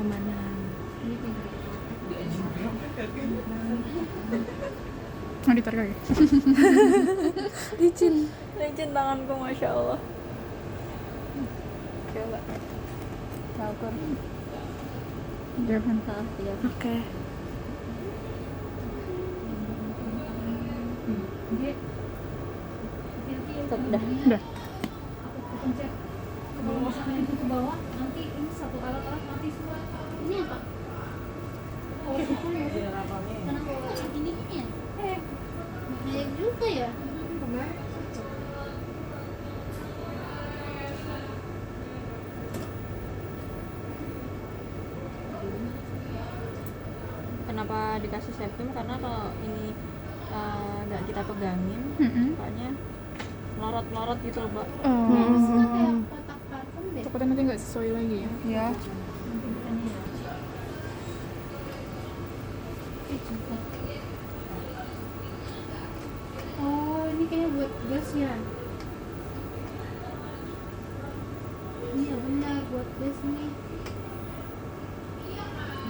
Ini Mau ditarik lagi. licin tanganku, masya Allah. Coba Balkon. Jangan. Iya. Oke. Stop dah. Udah. Kalau misalnya itu ke bawah, nanti ini satu alat-alat mati semua. Ini apa? Oh, karena kalau ini kan ya? Banyak juga ya? Kenapa dikasih septum? Karena kalau ini nggak kita pegangin, sukanya melorot-melorot gitu loh, Mbak. Harusnya kayak Oh. kotak parfum deh. Takutnya nanti nggak sesuai lagi ya. Ya. Oh, ini kayak buat gas ya? Iya benar, buat gas nih.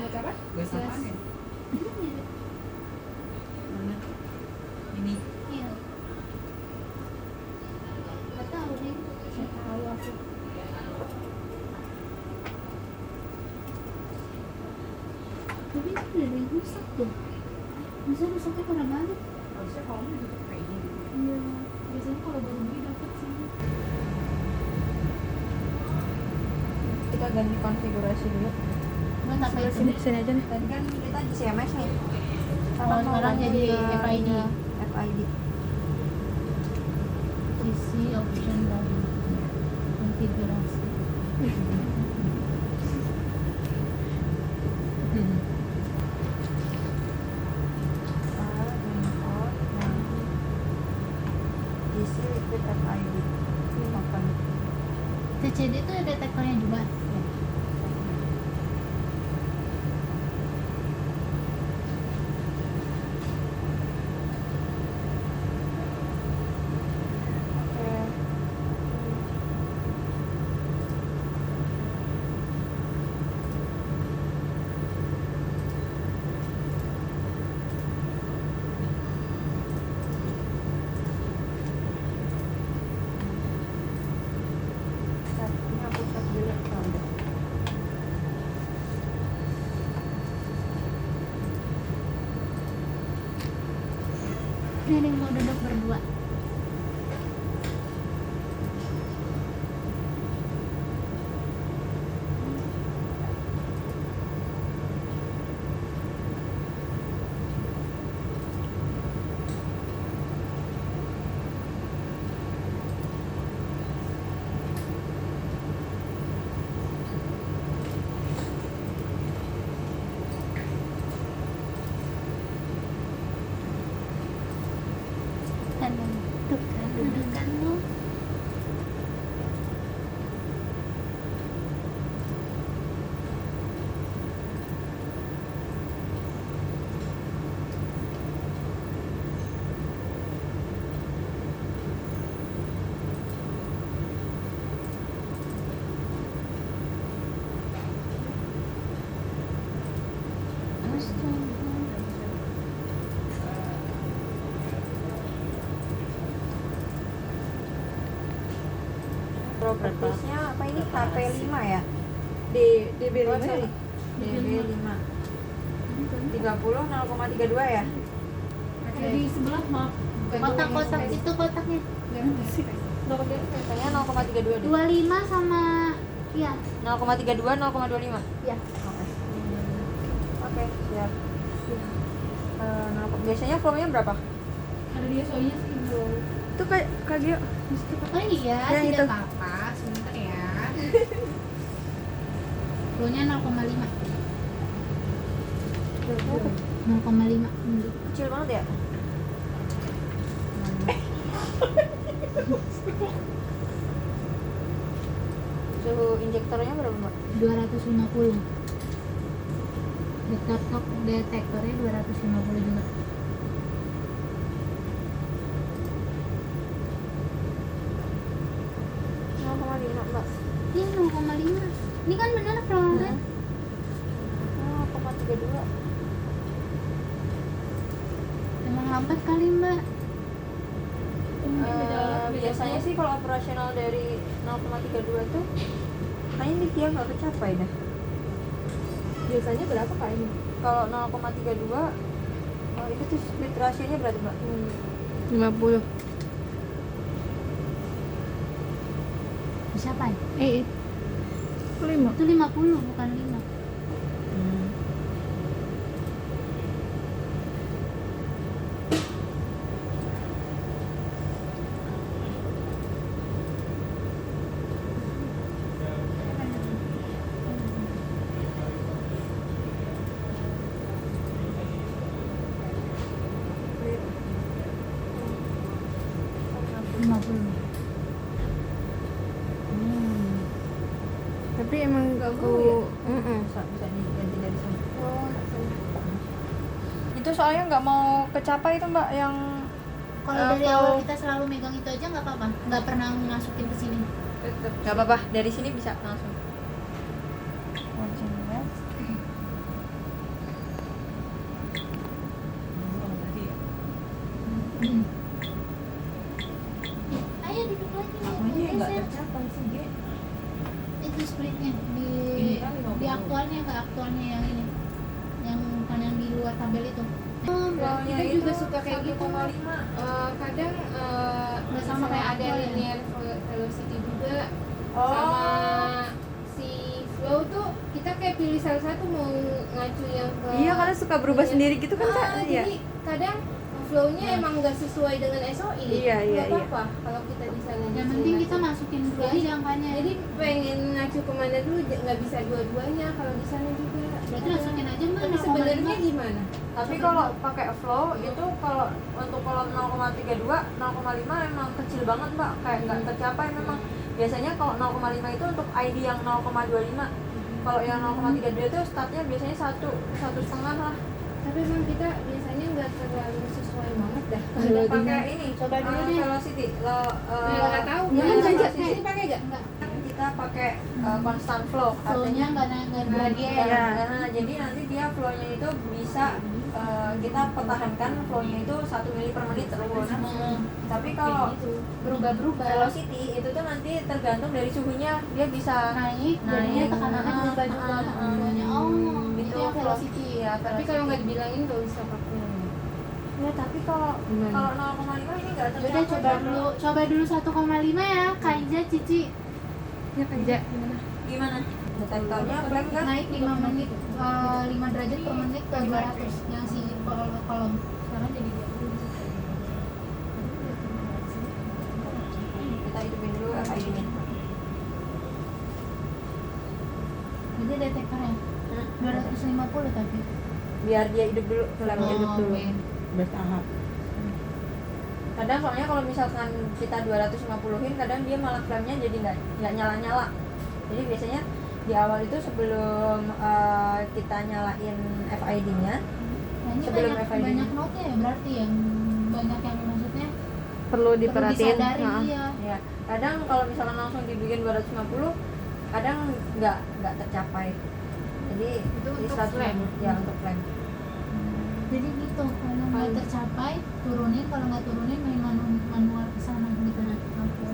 Buat apa? Gas. Ini. Iya. Nggak tahu nih. Nggak tahu aku. Tapi ini udah ada yang rusak tuh. Masa rusaknya parah banget? Harusnya kalau gitu kayak gini. Iya. Biasanya kalau baru beli dapet sih. Kita ganti konfigurasi dulu. Buat apa itu? Sini aja nih. Tadi kan kita di CMS nih. Kalau sekarang jadi FID. FID. Isi option baru. Konfigurasi. Isi liquid FID. Open. TCD itu ada detekornya juga. Ini aku set dulu. Nah, udah. Ini ada yang mau duduk berdua. Dan menentukan dudukanmu. Propertiesnya apa ini? HP5 ya? DB5 Oh, sorry. DB5 30 0,32 ya? Di sebelah maaf. Kotak-kotak itu kotaknya. Biasanya 0,32 deh. 25 sama ya. 0,32 0,25. Ya. Oke. Oke, siap. Biasanya volume-nya berapa? Ada dia soalnya sih belum. Itu kayak Kagio. Oh iya, Yang tidak itu. apa-apa. Sebentar ya. Flow-nya 0,5. 0,5 dulu. Kecil banget ya? Suhu injektornya berapa, Mbak? 250. Detektornya 250 juga. Mbak. Iya 0,5. Ini kan bener flow kan? 0,32. Emang lambat kali mbak. Biasanya sih kalau operasional dari 0,32 tuh kayaknya dia nggak kecapai dah. Biasanya berapa kak ini? Kalau 0,32 itu tuh split ratio-nya berarti mbak? 50. Siapa ya? 5. Itu 50 bukan 5. Tapi emang Bisa diganti dari sini. Itu soalnya nggak mau kecapai itu mbak yang Kalau dari awal kita selalu megang itu aja nggak apa-apa, nggak pernah masukin ke sini. nggak apa-apa dari sini bisa langsung. Ayo duduk lagi. Namanya nggak Geser. tercapai sih dia. Itu splitnya di aktualnya ke aktualnya yang ini, yang kanan di luar tabel itu. Kita juga suka kayak gitu. 1,5. Kadang Nggak sama kayak ada aktual ya? linear velocity juga. Oh. Sama si flow tuh kita kayak pilih salah satu mau ngacu yang ke Iya karena suka berubah Iya. sendiri gitu kan kak? Iya. Jadi kadang flow-nya emang nggak sesuai dengan SOI. Iya, iya, Nggak apa-apa kalau kita bisa ngacu. Yang penting kita masukin dulu Jadi- aja angkanya. Jadi pengen ngacu kemana dulu nggak bisa dua-duanya kalau di sana juga. Berarti masukin aja mbak. Tapi sebenarnya gimana? Tapi kalau pakai flow itu kalau untuk kolom 0,32, 0,5 emang kecil banget mbak, kayak nggak tercapai memang. Biasanya kalau 0,5 itu untuk ID yang 0,25. Kalau yang 0,32 itu startnya biasanya 1,5 lah. Tapi emang kita biasanya nggak terlalu sesuai banget dah. Kita pakai ini, Coba dulu deh. velocity. Nggak tahu. Iya, Kan velocity. aja. Ini pakai nggak? Enggak. Kita pakai constant flow. Flow-nya nggak gradien. Ya, jadi nanti dia flow-nya itu bisa kita pertahankan flow-nya itu 1 mili per menit terus. Tapi kalau Berubah-berubah. velocity itu tuh nanti tergantung dari suhunya, dia bisa Naik, jadinya tekanannya berubah juga. Flow-nya. Oh, itu yang velocity. Ya, Tapi kalau nggak dibilangin nggak usah pakai. ya tapi kalau Gimana? kalau 0,5 ini nggak tercapai. Udah coba dulu 1,5 ya, Kaiza Cici. Ya kerja. Gimana? Detektornya blank kan? Naik 5 menit, 5 derajat per menit ke 200 yang si kolom. Sekarang jadi 20. Kita hidupin dulu FID-nya. Jadi detektornya 250 tapi. Biar dia hidup dulu, lampu hidup dulu. Oke. Bertahap. Kadang soalnya kalau misalkan kita 250-in, kadang dia malah flame-nya jadi nggak nyala-nyala. Jadi biasanya di awal itu sebelum kita nyalain FID-nya, Nah, ini Sebelum banyak, FID. banyak note ya berarti yang banyak yang maksudnya Perlu perlu disadari iya. ya kadang kalau misalkan langsung dibikin 250, kadang nggak tercapai. Jadi Itu di untuk 100, flame. ya untuk flame. Jadi gitu, kalau nggak tercapai turunin, kalau nggak turunin main manual ke sana gitu. Oke.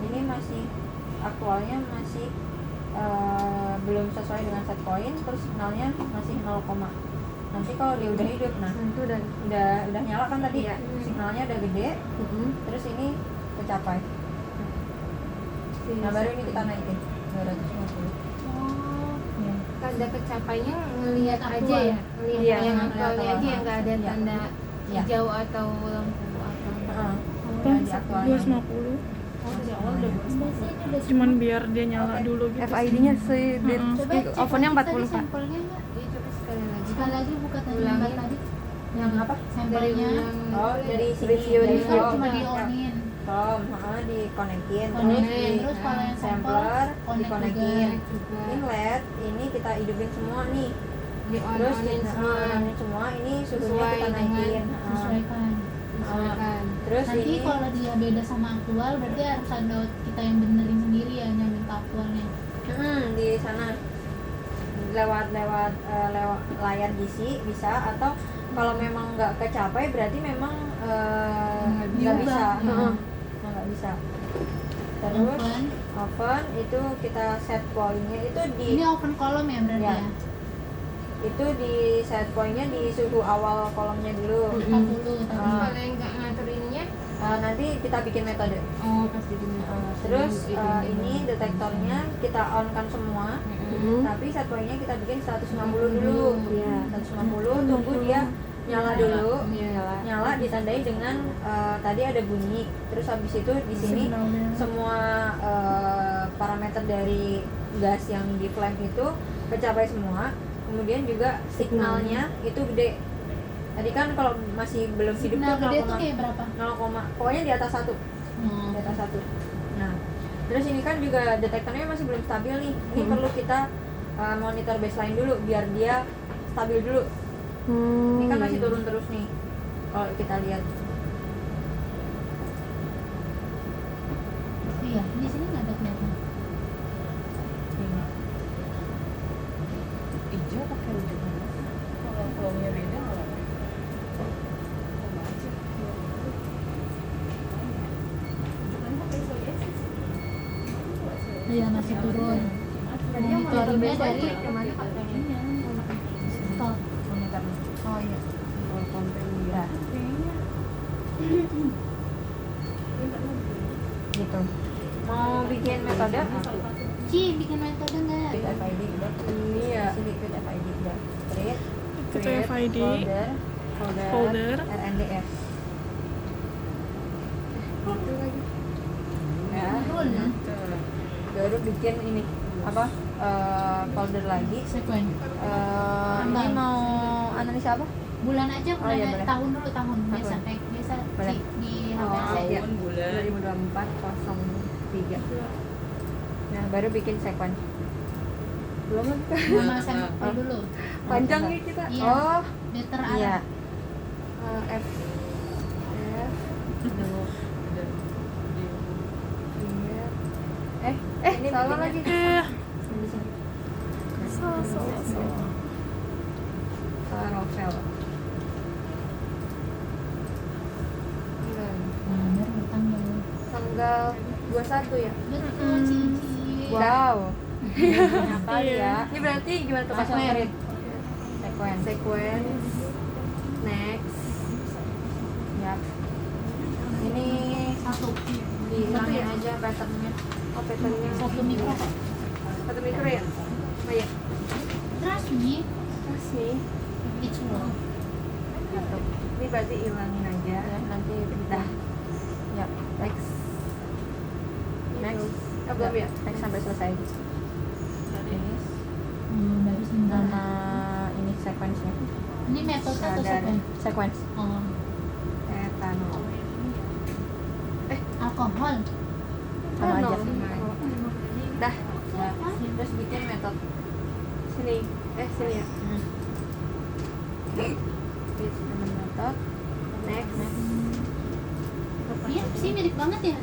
Ini masih aktualnya masih belum sesuai dengan set point, terus signalnya masih 0, nanti kalau dia udah hidup, nah Itu dan udah nyala kan tadi, Iya. signalnya udah gede, terus ini tercapai. Nah baru ini kita naikin 250. Oh, ya. tanda kecapainya ngelihat Aktual. aja ya. Ngelihat Iya, yang ngelihat aktualnya aja yang nggak ada Iya. tanda Iya. hijau atau lampu atau Di aktualnya. 250 Oh, dari awal udah Biasanya ini udah cuman biar dia nyala dulu gitu. FID-nya coba cek ovennya lagi 40 tadi Pak. sampelnya nggak? Iya, coba sekali lagi. Sekali lagi buka tadi Ulangin. gambar tadi. yang apa? Dari Sampelnya. ulang. Oh, dari sini, Review dari Ini kan home. cuma di onin. Dikonekin, terus Konekin. di Terus kalau yang sampel sampler connect dikonekin. juga. Ini LED, ini kita hidupin semua nih. Di Terus on-onin semua. semua ini suhunya Sesuai kita dengan naikin. Sesuaikan. Misalkan. Terus Terus Nanti ini kalau dia beda sama aktual berarti harus ada kita yang benerin sendiri ya, nyamin ke aktualnya. di sana lewat layar GC bisa, atau kalau memang nggak kecapai berarti memang nggak Diubah. bisa. Heeh. Nggak bisa. Terus Open. oven itu kita set pointnya itu di Ini open kolom ya berarti Ya. ya. itu di set pointnya di suhu awal kolomnya dulu. 40 tadi. Ah. Kalau yang nggak ngatur ininya, Nanti kita bikin metode. oh pasti gini. Terus ini detektornya kita on kan semua, tapi set pointnya kita bikin 150 dulu. Iya. 150, tunggu dia nyala dulu. Iya. Nyala ditandai dengan tadi ada bunyi. Terus habis itu di sini Signalnya. semua parameter dari gas yang di flame itu kecapai semua. Kemudian juga signalnya itu gede. Tadi kan kalau masih belum hidup Nah, tuh gede tuh kayak berapa? 0, pokoknya di atas 1. Di atas 1. Nah, terus ini kan juga detektornya masih belum stabil nih. Ini perlu kita monitor baseline dulu biar dia stabil dulu. Ini kan masih turun terus nih. Kalau kita lihat. Iya, di sini nggak ada kelihatan. Ini. Hijau pakai rujukan. Kalau flow-nya beda nggak apa-apa. Rujukannya pakai isolasi. Iya, masih turun. Monitoringnya dari kemana Kak? stop. Monitor. Oh iya. Kalau konten Ya. Gitu. Mau bikin metode? Ci, bikin metode nggak? Quit FID udah. Iya. Sini quit FID udah. Create. Quit create FID. Folder. Folder. RNDF. Gitu lagi. Ya. Turun. Baru bikin ini apa? Folder lagi. Sekuen. Ini mau analisa apa? Bulan aja, Oh, bulan iya, boleh. tahun dulu, tahun biasa Tahun. kayak biasa Boleh. Ci, di Oh, HPS. iya. Tahun, bulan. 2024-03. Nah, baru bikin sequence. Belum kan? Nama sampel dulu. Panjang nih kita. Iya. Oh, Biar iya. terarah. F ini salah lagi. Di sini. Salah. Carousel. Bener, tanggal. Tanggal 21 ya? Betul, Cici. Wow. Apa ya? Ini berarti gimana tuh Kak Sequence. Syafrin? Sequence. Next. Yap. Ini Satu. dihilangin aja patternnya. Oh, patternnya. Satu mikro kok. 1 mikro ya? Oh iya. Trust me, Terus nih. it's wrong. Satu. Ini berarti hilangin aja. Ya, nanti udah. Ya, next. Next. Oh, belum ya? Next sampai selesai. Finish. Baru 9. Nama ini sequence-nya. Ini metode atau Sadar. sekuen? Sequence. Oh, Etanol. alkohol. Sama aja. Sama. Dah. Nah, terus bikin metode. Sini. Sini ya. Bikin metode. Next. Iya, sih mirip banget ya.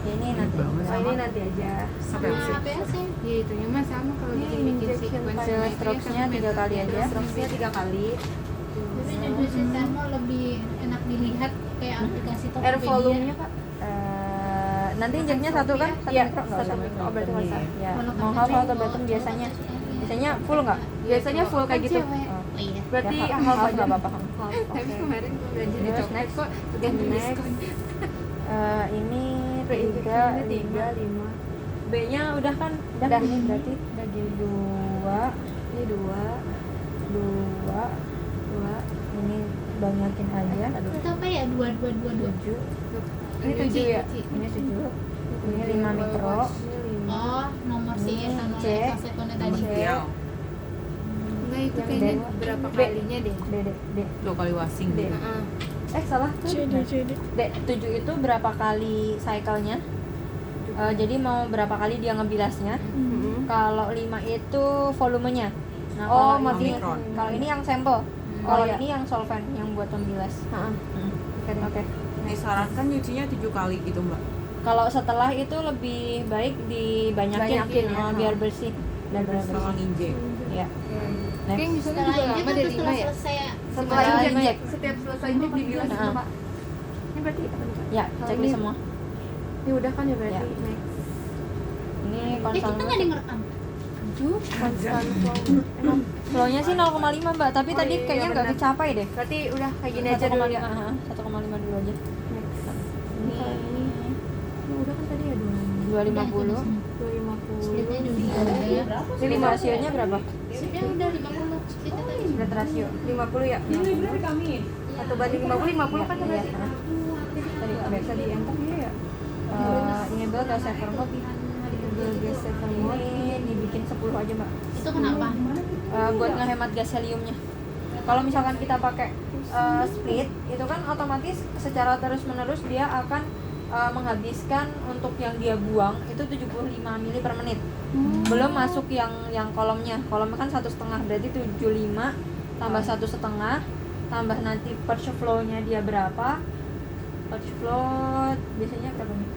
Ini nanti. Oh, ini nanti aja. Sama HPS ya. Ya itunya mah sama kalau Ini bikin injection sequence pada sama itu ya, strokes-nya sama 3 kali metode. aja. Strokes-nya 3 kali. Tapi injection thermal lebih enak dilihat kayak aplikasi Air Tokopedia. volume-nya, Kak. Nanti injeknya satu kan? Iya, mikro nggak usah. mikro. Oh, berarti nggak usah. Ya. Kalau Mau kata half atau cowok, bottom biasanya? cowok Biasanya full nggak? Biasanya full kayak gitu. cewek. Oh. Oh iya. Berarti Ya, half aja. nggak apa-apa. Half. Tapi Oke. kemarin gue belanja di Terus Coklat next. kok ganti Next. diskon. Ini 3, 5. B-nya udah kan? Udah. Ini berarti bagi 2. Ini 2. Ini banyakin aja. Aduh. Itu apa ya? 2222. 7. Ini 7 ya? Ini 7. Ini 5 mikro. Oh, nomor si Ini etanol C. eksasekonnya tadi. C. Enggak itu Yang kayaknya D. berapa D. kalinya deh. D. 2 kali wasing D. deh. Heeh. Salah. CD. D7 itu berapa kali cycle-nya? Jadi mau berapa kali dia ngebilasnya? Kalau 5 itu volumenya. Nah, Oh, kalau ini, mikron. kalau ini yang sampel. Kalau iya. ini yang solvent yang buat pembilas. Heeh. Oke. Disarankan nyucinya 7 kali gitu mbak. Kalau setelah itu lebih baik dibanyakin Banyakin ya. biar bersih. Biar bersih. Setelah nginjek. Ya. Oke, Next. misalnya Setelah juga injek lama atau dari setelah 5 ya. selesai Setelah Setelah injek, injek. setiap selesai injek dibilas gitu, Heeh. Pak. Ini berarti apa nih, Kak? Ya, Kalau cek di ini- semua. Ini udah kan ya berarti. Ya. Next. Ini kita konstan. nggak ada yang ngerekam. Constant flow. Emang Flow-nya sih 0,5 Mbak, tapi Oh, tadi iya, kayaknya nggak benar. kecapai deh. berarti udah kayak gini aja dulu ya. 1,5 dulu aja. Next. Ini Ini udah kan tadi ya 250. 250. Splitnya dulu ya. Split rasionya berapa? Sudah udah 50 splitnya tadi. Split rasio. 50 ya. kami. 1:50 kan Iya. berarti. Tadi Bisa di enter ya ya. enable gas saver mode. Enable gas saver mode ini dibikin 10 aja Mbak. Itu kenapa? Buat ngehemat gas heliumnya. Kalau misalkan kita pakai split, itu kan otomatis secara terus-menerus dia akan menghabiskan untuk yang dia buang itu 75 mili per menit. Belum masuk yang kolomnya. Kolomnya kan 1,5 berarti 75 tambah 1,5 tambah nanti purge flow-nya dia berapa? Purge flow biasanya berapa nih?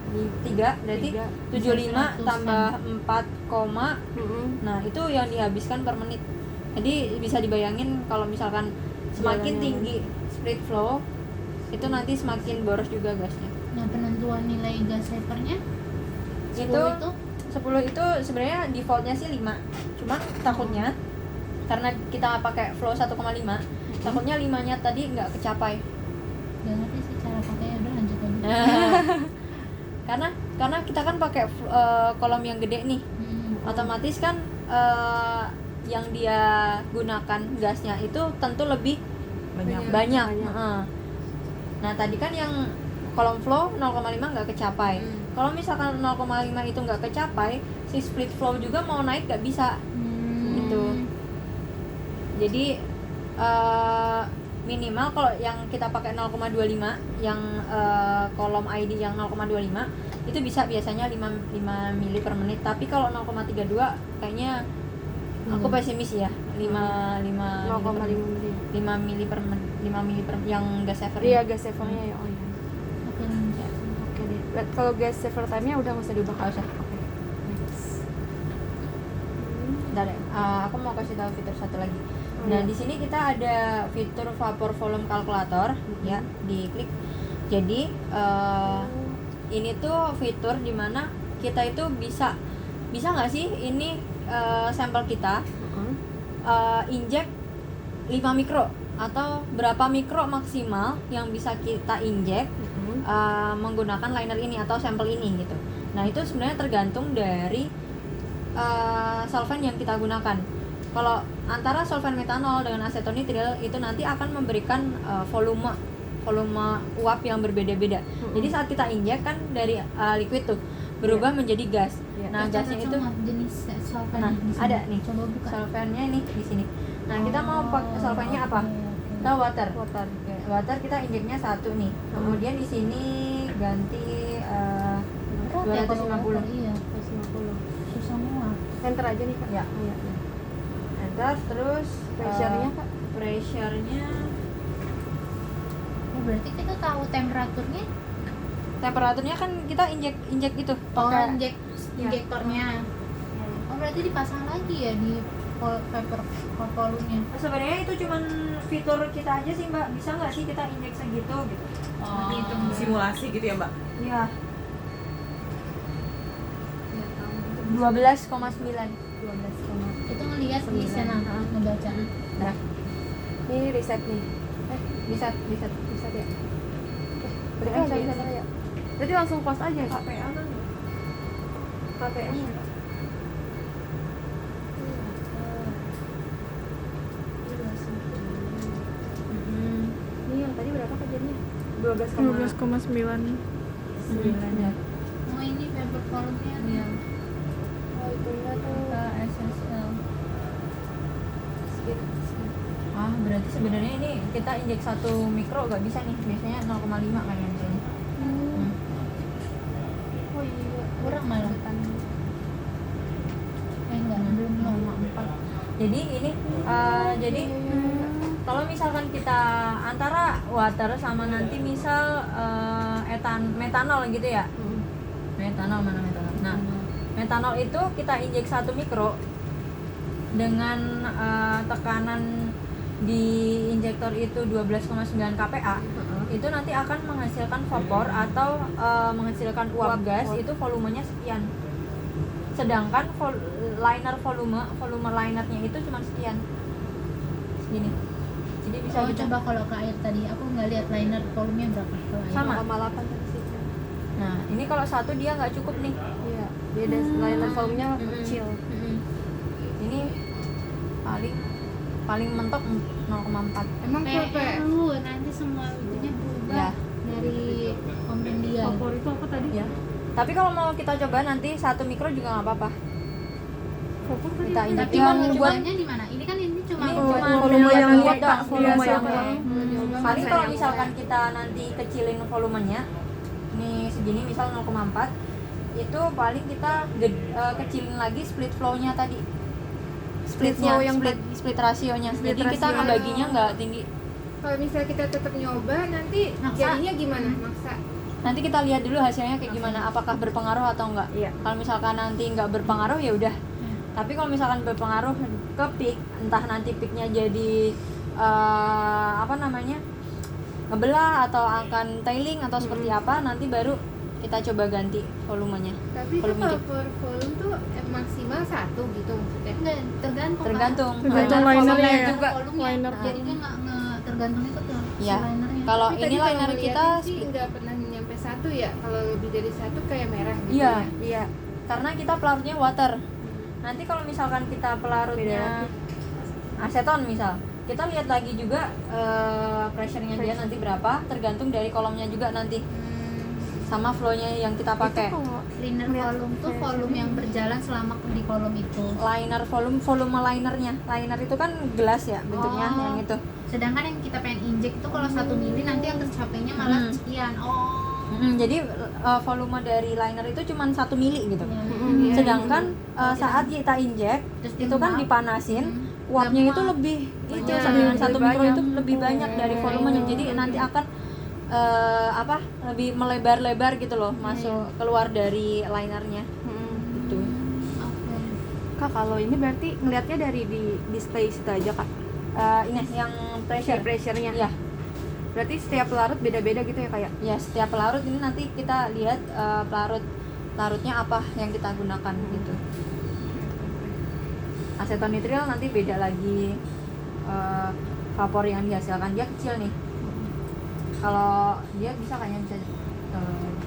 3 berarti 75 tambah 4, nah itu yang dihabiskan per menit. Jadi bisa dibayangin kalau misalkan semakin Jalannya. tinggi split flow itu nanti semakin boros juga gasnya. Nah, penentuan nilai gas savernya Itu 10 itu 10 itu sebenarnya defaultnya sih 5. Cuman takutnya karena kita pakai flow 1,5, takutnya 5-nya tadi nggak kecapai. nggak ngerti sih cara pakainya, udah lanjut aja. karena kita kan pakai kolom yang gede nih. Otomatis kan yang dia gunakan gasnya itu tentu lebih banyak. Heeh. Nah tadi kan yang kolom flow 0,5 nggak kecapai. Kalau misalkan 0,5 itu nggak kecapai, si split flow juga mau naik nggak bisa. Gitu. Jadi minimal kalau yang kita pakai 0,25 yang kolom ID yang 0,25 itu bisa biasanya 5 mili per menit. Tapi kalau 0,32 kayaknya aku pesimis ya. 5 mili per menit, 5 mili per yang gas saver. Iya, gas savernya ya. Oh iya. Oke, lanjut. Oke deh. Kalau gas saver time-nya udah nggak usah diubah. Nggak usah. Oke. Next. Bentar deh, aku mau kasih tahu fitur satu lagi. Nah, di sini kita ada fitur vapor volume calculator, ya, diklik. Jadi ini tuh fitur dimana kita itu bisa nggak sih ini sampel kita injek 5 mikro atau berapa mikro maksimal yang bisa kita injek menggunakan liner ini atau sampel ini gitu. Nah itu sebenarnya tergantung dari solvent yang kita gunakan. Kalau antara solvent metanol dengan asetonitril itu nanti akan memberikan volume uap yang berbeda-beda. Jadi saat kita injek kan dari liquid tuh berubah menjadi gas. Nah gasnya itu jenis solvent nah, di sini. ada nih Coba buka. solventnya nih di sini. Nah kita mau pakai solventnya apa? Kita water. Oke, water kita injeknya 1 nih. Kemudian di sini ganti Berat ya kalau 250. water, iya. 150. Susah muat. Enter aja nih, Kak. Ya. Oh, iya. Enter terus Pressure-nya, Kak? Pressure-nya Ya, berarti kita tahu temperaturnya. temperaturnya kan kita injek itu Oh, pakai injektornya. Oh, berarti dipasang lagi ya di paper volume-nya. sebenarnya itu cuman fitur kita aja sih Mbak, bisa nggak sih kita injek segitu gitu. Oh. Simulasi gitu ya mbak. Iya. 12,9. Itu ngelihat di sana ngebaca. Nah, Ini reset nih. bisa Reset ya. Berarti Bisa, bisa, bisa. ya. Berarti langsung post aja, Kak. KPA kan KPM. Ini yang tadi berapa kejadiannya? 12,9. 9 ya. Oh, ini paper volume-nya. Iya. Oh, itu enggak tuh. SSL. Skip. Ah, berarti sebenarnya ini kita injek 1 mikro nggak bisa nih, biasanya 0,5 kayaknya misalnya. Oh iya. Kurang malah. Enggak, belum 0,4. Jadi ini jadi kalau misalkan kita antara water sama nanti misal metanol gitu ya. Metanol mana metanol? Nah, metanol itu kita injek 1 mikro dengan tekanan di injektor itu 12,9 kPa. Itu nanti akan menghasilkan vapor atau menghasilkan uap gas, itu volumenya sekian. Sedangkan volume linernya itu cuma sekian. Segini. Jadi bisa Oh, kita coba kalau ke air tadi aku nggak lihat liner volumenya berapa kalau air. sama. 0,8 cc. Nah, ini kalau satu dia nggak cukup nih. Iya, beda liner volumenya kecil. Ini paling mentok 0,4. Emang Perlu nanti semua itunya berubah Ya. dari pembelian. Vapor itu apa tadi? Ya. Tapi kalau mau kita coba nanti 1 mikro juga nggak apa-apa. Vapor tadi Kita apa? injek Tapi yang mau buat cobanya di mana? Ini kan ini cuma ini Oh, cuma volume yang buat kita- doang, volume biasa. yang Paling kalau misalkan kita nanti kecilin volumenya, ini segini misal 0,4, itu paling kita kecilin lagi split flow-nya tadi. Splitnya, flow yang split rasionya. Split Jadi kita rasio. ngebaginya nggak tinggi. kalau misalnya kita tetap nyoba nanti Maksa. jadinya gimana? Maksa. Nanti kita lihat dulu hasilnya kayak gimana, apakah berpengaruh atau enggak. Iya. Kalau misalkan nanti nggak berpengaruh ya udah. Tapi kalau misalkan berpengaruh ke peak, entah nanti peaknya jadi ngebelah atau akan tailing atau seperti apa, nanti baru kita coba ganti volumenya. Tapi itu Volume kalau injek. per volume tuh maksimal 1 gitu maksudnya. enggak tergantung. Tergantung. Tergantung Liner linernya volumenya ya. juga. Volumenya. Liner. Jadi dia nggak tergantung itu tuh. si Ya. linernya. Kalau Tapi ini tadi kalau liner ngeliatin kita sih nggak pernah nyampe 1 ya. Kalau lebih dari 1 kayak merah gitu. iya, ya. iya. Karena kita pelarutnya water. Nanti kalau misalkan kita pelarutnya aseton misal, kita lihat lagi juga pressure-nya dia nanti berapa, tergantung dari kolomnya juga nanti. Sama flow-nya yang kita pakai. Liner volume tuh volume yang berjalan selama di kolom itu. Liner volume linernya. Liner itu kan gelas ya bentuknya Oh. yang itu. Sedangkan yang kita pengen injek itu kalau 1 mili nanti yang tercapainya malah sekian. Jadi volume dari liner itu cuma 1 mili gitu. Iya. Sedangkan saat kita injek Terus itu kan dimuap. dipanasin, Hmm. uapnya Nggak itu muap. lebih itu Banyak. dengan 1 Lebih mikro banyak. itu lebih banyak dari volumenya. Jadi nanti akan lebih melebar-lebar gitu loh, masuk keluar dari linernya gitu. Oke. Kak, kalau ini berarti ngelihatnya dari di display situ aja, Kak. Ini yang pressure. Pressure-nya. Iya. Berarti setiap pelarut beda-beda gitu ya, Kak ya? Ya, setiap pelarut ini nanti kita lihat pelarutnya apa yang kita gunakan gitu. Asetonitril nanti beda lagi, vapor yang dihasilkan dia kecil nih. Kalau dia bisa kayaknya bisa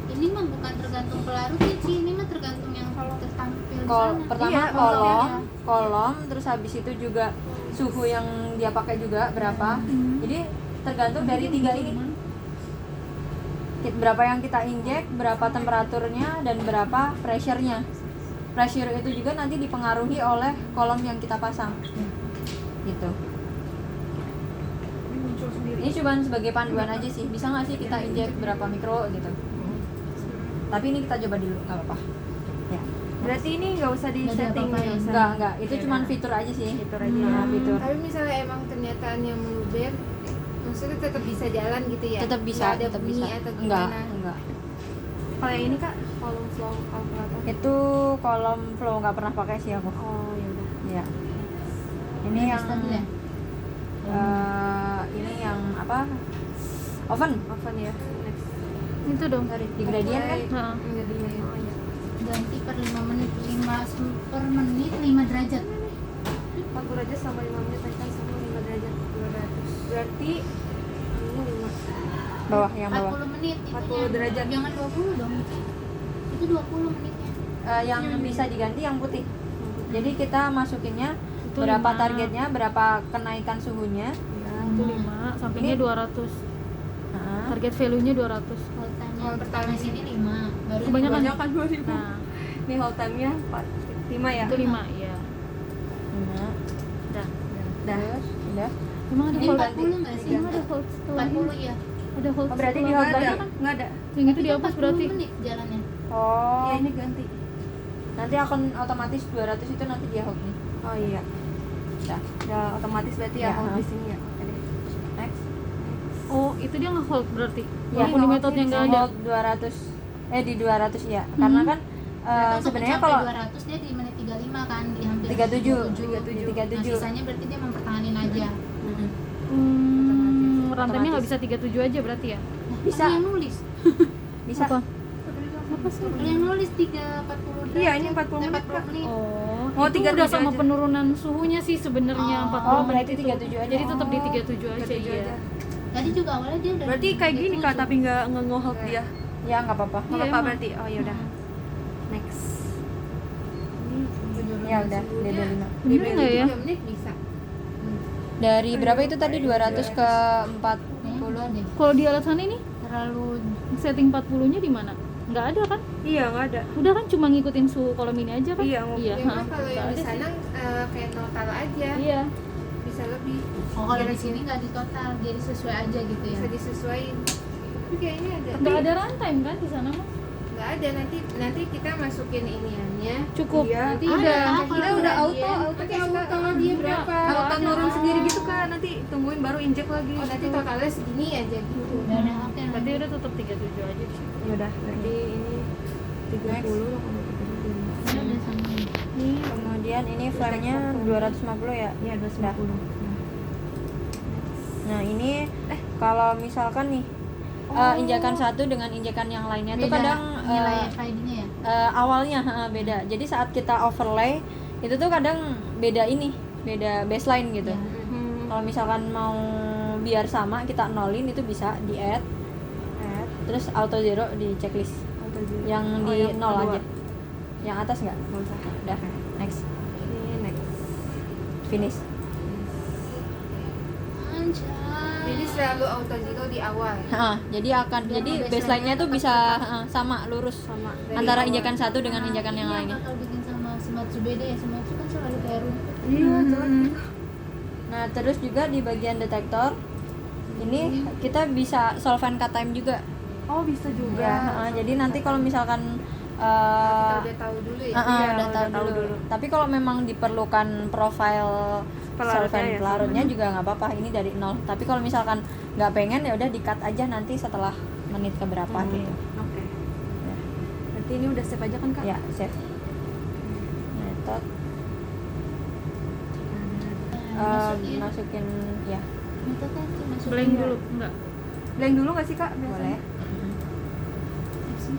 Ini mah bukan tergantung pelarut sih, Ci. Ini mah tergantung yang tertampil di sana. pertama Iya, kolom, terus habis itu juga suhu yang dia pakai juga berapa. Jadi tergantung dari 3 ini. Berapa yang kita injek, berapa temperaturnya, dan berapa pressure-nya. Pressure itu juga nanti dipengaruhi oleh kolom yang kita pasang. Gitu. Ini cuma sebagai panduan aja sih. Bisa nggak sih kita injek berapa mikro gitu. Tapi ini kita coba dulu, nggak apa-apa. Ya. Berarti ini nggak usah di Nggak ada setting apa-apa ya? Enggak. Itu cuma fitur aja sih. Fitur aja. Nah, fitur. Tapi misalnya emang kenyataannya meluber, maksudnya tetap bisa jalan gitu ya? Tetap bisa, Nggak ada tetap bunyi bisa. atau Enggak, gimana? enggak. Kalau yang ini, Kak, volume flow calculator. Itu kolom flow nggak pernah pakai sih aku. Oh, ya udah. Ya. Ini yang stabil ya? ini yang apa? Oven. Oven ya. Next. Itu dong. Sorry, di gradient kan? Nah, Enggak di Oh, iya. Ganti per 5 menit, 5 derajat. 40 derajat sama 5 menit tekan sama 5 derajat 200. Berarti ini 5. Bawah, yang bawah. 40 menit 40 derajat. Jangan 20 dong. Itu 20 menitnya. Yang bisa diganti yang putih. Jadi kita masukinnya Itu berapa 5. targetnya, berapa kenaikan suhunya. ya, itu 5, sampingnya 200. Nah, Target value-nya 200. Voltanya Oh, pertama sini 5. Baru Kebanyakan. Kebanyakan 2000. Nah, Ini hold time-nya 5 ya? itu 5, ya. nah, Dah. terus udah. Emang ada Ini hold? 40 nggak sih? Emang ada hold setelah ini? 40 ya. Ada hold. Oh, berarti di setelah- hold Nggak ada. banyak kan? Nggak ada. Yang itu dihapus 40 berarti. menit jalannya. Oh, Iya, ini ganti. nanti akan otomatis 200 itu nanti dia hold nih. Oh iya. Dah. Udah otomatis berarti ya Ya, hold di ha. sini ya. Oke deh. Oh, itu dia nge-hold berarti. Ya, Walaupun di metodenya nggak ada. hold 200 di 200 ya. Karena kan sebenarnya kalau 200 dia di menit 35 kan, di hampir 37. 37. Nah, sisanya berarti dia mempertahanin aja. Rantainya nggak bisa 37 aja berarti ya? Bisa. Ada yang nulis. bisa. Apa? Apa sih? Ada yang nulis 340 derajat. Iya, ini 40 menit, 40 menit. Oh, Oh, itu 37 udah sama aja. penurunan suhunya sih sebenarnya Oh. 40 Oh, menit berarti itu. 37 aja. Jadi tetap di 37 aja 37 iya. aja. Tadi juga awalnya dia udah Berarti kayak gini Kak, 37. tapi nggak nge-hold dia. Ya nggak apa-apa. Nggak Iya, apa-apa emang. berarti. Oh ya udah. Next. Ya udah, dia 25. Bener nggak ya? 3 menit bisa. Dari berapa itu tadi 200 ke 40? Enggak deh. Kalau di alat sana ini Terlalu setting 40-nya di mana? Nggak ada kan? Iya, nggak ada. Udah kan cuma ngikutin suhu kolam ini aja kan? Iya, Iya. Memang ha. kalau yang Nggak di ada sana kayak total aja, sih. Iya. bisa lebih. Oh, kalau di sini nggak di total, jadi sesuai aja gitu ya. Bisa disesuaiin. Tapi kayaknya ada. Nggak ada runtime kan di sana mah? Nggak ada, nanti kita masukin iniannya. Cukup. Iya. Nanti Ada. udah Kita udah auto nanti auto dia berapa? Auto ada. nurun sendiri gitu Kak. Nanti tungguin baru injek lagi. Oh, nanti totalnya segini aja gitu. Udah ada oke. Berarti udah tetap 37 aja sih. Ya udah, berarti ini 30 loh kalau 30. Udah sama. Kemudian ini flame-nya 250 ya? Iya, 250. Nah, ini kalau misalkan nih injakan satu dengan injakan yang lainnya tuh Beda kadang nilai FID-nya ya. awalnya beda. Jadi saat kita overlay itu tuh kadang beda beda baseline gitu. Iya. Kalau misalkan mau biar sama kita nolin itu bisa di add, terus auto zero di checklist. Yang Oh, di yang nol kedua. aja. Yang atas nggak? Nggak usah. Udah, next, Ini next. finish. Anjay. Jadi selalu auto zero di awal. Jadi akan Biar jadi baseline-nya baseline-nya tuh tetap bisa sama lurus Sama. Dari antara awal. injakan satu dengan injakan yang Ini lainnya. bakal bikin sama Shimatsu beda ya. Shimatsu kan selalu kayak rumput. Iya, jelek. Nah, terus juga di bagian detektor ini kita bisa solvent cut time juga. Oh, bisa juga. Ya, jadi nanti kalau misalkan Kita udah tahu dulu ya. Iya, udah tahu dulu. Tapi kalau memang diperlukan profile Pelarutnya solvent ya. pelarutnya juga nggak apa-apa. Ini dari 0. Tapi kalau misalkan nggak pengen ya udah di cut aja nanti setelah menit keberapa gitu. Oke. Berarti ini udah save aja kan Kak? Ya, save. Method Masukin. masukin ya, Metode itu masukin. Blank dulu, enggak. Blank dulu nggak sih Kak? Biasanya? boleh. F9.